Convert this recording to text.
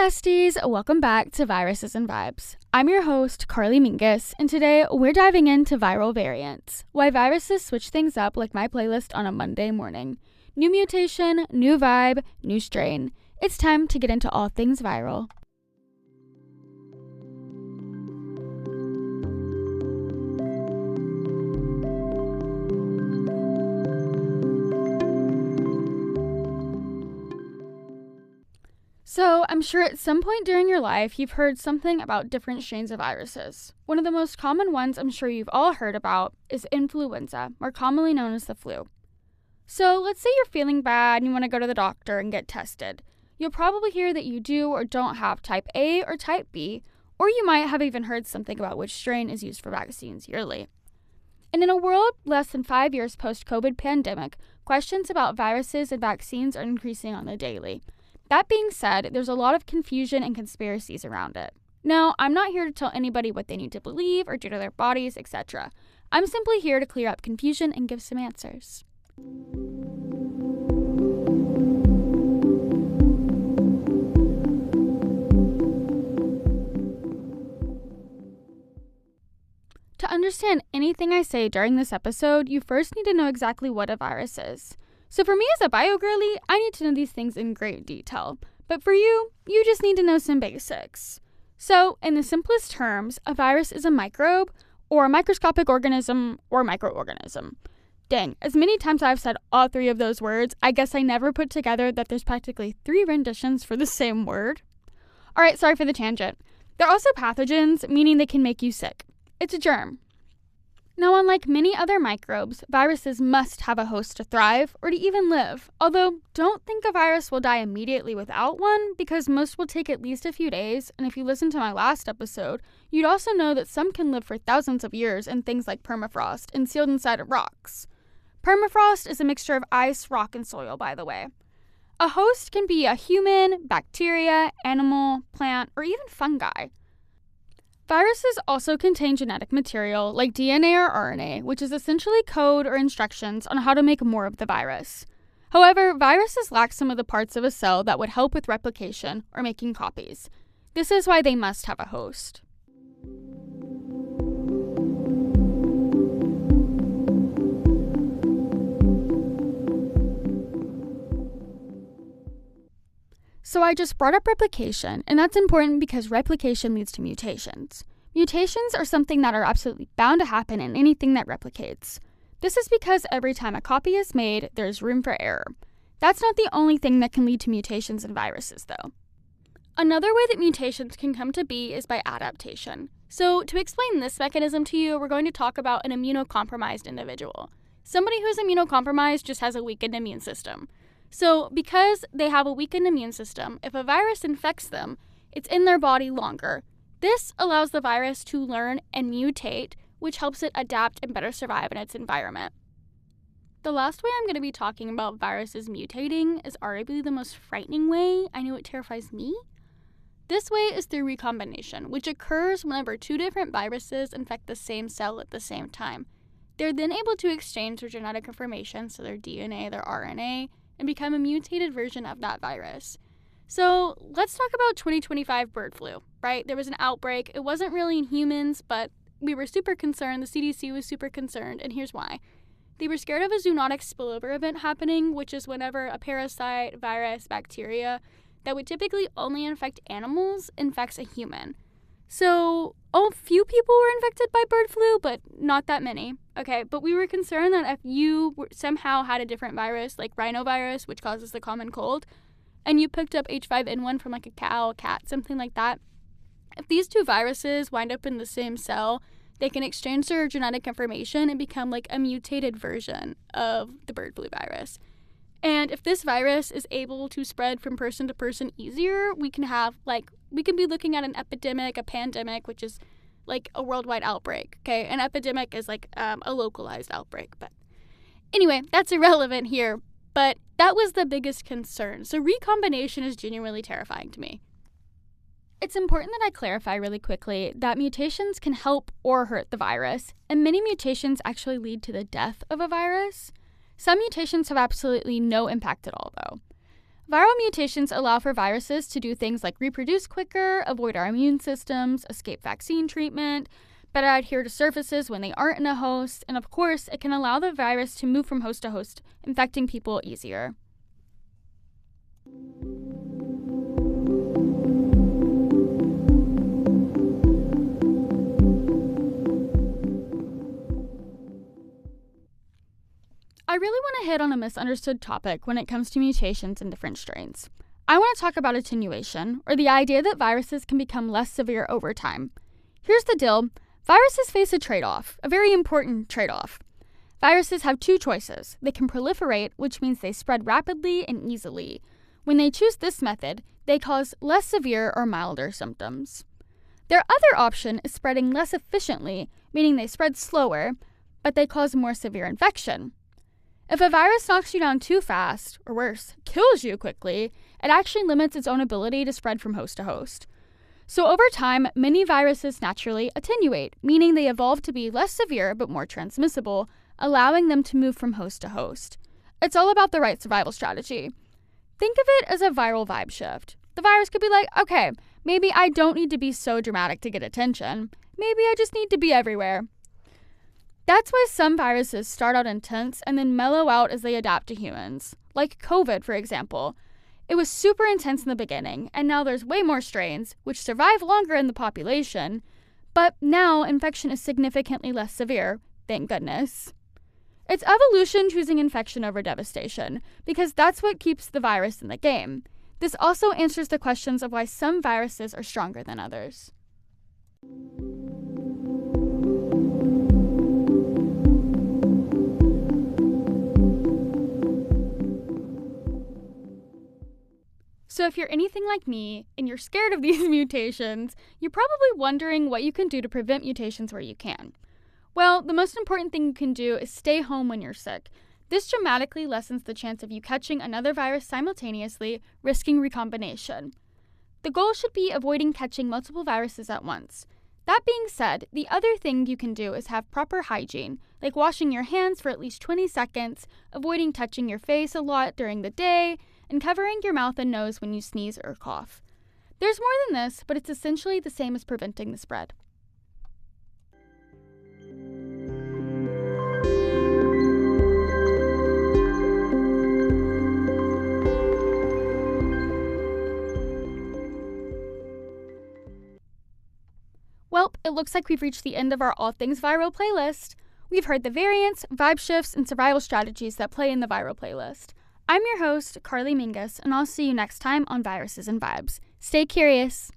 Besties, welcome back to Viruses and Vibes. I'm your host, Carly Mingus, and today we're diving into viral variants. Why viruses switch things up like my playlist on a Monday morning. New mutation, new vibe, new strain. It's time to get into all things viral. So, I'm sure at some point during your life you've heard something about different strains of viruses. One of the most common ones I'm sure you've all heard about is influenza, more commonly known as the flu. So, let's say you're feeling bad and you want to go to the doctor and get tested. You'll probably hear that you do or don't have type A or type B, or you might have even heard something about which strain is used for vaccines yearly. And in a world less than 5 years post-COVID pandemic, questions about viruses and vaccines are increasing on the daily. That being said, there's a lot of confusion and conspiracies around it. Now, I'm not here to tell anybody what they need to believe or do to their bodies, etc. I'm simply here to clear up confusion and give some answers. To understand anything I say during this episode, you first need to know exactly what a virus is. So for me as a bio girly, I need to know these things in great detail. But for you, you just need to know some basics. So, in the simplest terms, a virus is a microbe, or a microscopic organism, or microorganism. Dang, as many times I've said all three of those words, I guess I never put together that there's practically 3 renditions for the same word. Alright, sorry for the tangent. They're also pathogens, meaning they can make you sick. It's a germ. Now, unlike many other microbes, viruses must have a host to thrive or to even live. Although, don't think a virus will die immediately without one, because most will take at least a few days, and if you listen to my last episode, you'd also know that some can live for thousands of years in things like permafrost and sealed inside of rocks. Permafrost is a mixture of ice, rock, and soil, by the way. A host can be a human, bacteria, animal, plant, or even fungi. Viruses also contain genetic material like DNA or RNA, which is essentially code or instructions on how to make more of the virus. However, viruses lack some of the parts of a cell that would help with replication or making copies. This is why they must have a host. So I just brought up replication, and that's important because replication leads to mutations. Mutations are something that are absolutely bound to happen in anything that replicates. This is because every time a copy is made, there's room for error. That's not the only thing that can lead to mutations in viruses, though. Another way that mutations can come to be is by adaptation. So to explain this mechanism to you, we're going to talk about an immunocompromised individual. Somebody who's immunocompromised just has a weakened immune system. So, because they have a weakened immune system, if a virus infects them, it's in their body longer. This allows the virus to learn and mutate, which helps it adapt and better survive in its environment. The last way I'm going to be talking about viruses mutating is arguably the most frightening way. I know it terrifies me. This way is through recombination, which occurs whenever 2 different viruses infect the same cell at the same time. They're then able to exchange their genetic information, so their DNA, their RNA, and become a mutated version of that virus. So let's talk about 2025 bird flu, right? There was an outbreak. It wasn't really in humans, but we were super concerned. The CDC was super concerned, and here's why. They were scared of a zoonotic spillover event happening, which is whenever a parasite, virus, bacteria that would typically only infect animals infects a human. So, a few people were infected by bird flu, but not that many. Okay, but we were concerned that if you somehow had a different virus, like rhinovirus, which causes the common cold, and you picked up H5N1 from like a cow, a cat, something like that, if these 2 viruses wind up in the same cell, they can exchange their genetic information and become like a mutated version of the bird flu virus. And if this virus is able to spread from person to person easier, we can be looking at an epidemic, a pandemic, which is like a worldwide outbreak, okay? An epidemic is like a localized outbreak, but anyway, that's irrelevant here, but that was the biggest concern. So recombination is genuinely terrifying to me. It's important that I clarify really quickly that mutations can help or hurt the virus, and many mutations actually lead to the death of a virus. Some mutations have absolutely no impact at all, though. Viral mutations allow for viruses to do things like reproduce quicker, avoid our immune systems, escape vaccine treatment, better adhere to surfaces when they aren't in a host, and of course, it can allow the virus to move from host to host, infecting people easier. I really want to hit on a misunderstood topic when it comes to mutations in different strains. I want to talk about attenuation, or the idea that viruses can become less severe over time. Here's the deal. Viruses face a trade-off, a very important trade-off. Viruses have two choices. They can proliferate, which means they spread rapidly and easily. When they choose this method, they cause less severe or milder symptoms. Their other option is spreading less efficiently, meaning they spread slower, but they cause more severe infection. If a virus knocks you down too fast, or worse, kills you quickly, it actually limits its own ability to spread from host to host. So over time, many viruses naturally attenuate, meaning they evolve to be less severe but more transmissible, allowing them to move from host to host. It's all about the right survival strategy. Think of it as a viral vibe shift. The virus could be like, okay, maybe I don't need to be so dramatic to get attention. Maybe I just need to be everywhere. That's why some viruses start out intense and then mellow out as they adapt to humans. Like COVID, for example. It was super intense in the beginning, and now there's way more strains, which survive longer in the population, but now infection is significantly less severe, thank goodness. It's evolution choosing infection over devastation, because that's what keeps the virus in the game. This also answers the questions of why some viruses are stronger than others. So if you're anything like me and you're scared of these mutations, you're probably wondering what you can do to prevent mutations where you can. Well, the most important thing you can do is stay home when you're sick. This dramatically lessens the chance of you catching another virus simultaneously, risking recombination. The goal should be avoiding catching multiple viruses at once. That being said, the other thing you can do is have proper hygiene, like washing your hands for at least 20 seconds, avoiding touching your face a lot during the day, and covering your mouth and nose when you sneeze or cough. There's more than this, but it's essentially the same as preventing the spread. Well, it looks like we've reached the end of our All Things Viral playlist. We've heard the variants, vibe shifts, and survival strategies that play in the viral playlist. I'm your host, Carly Mingus, and I'll see you next time on Viruses and Vibes. Stay curious.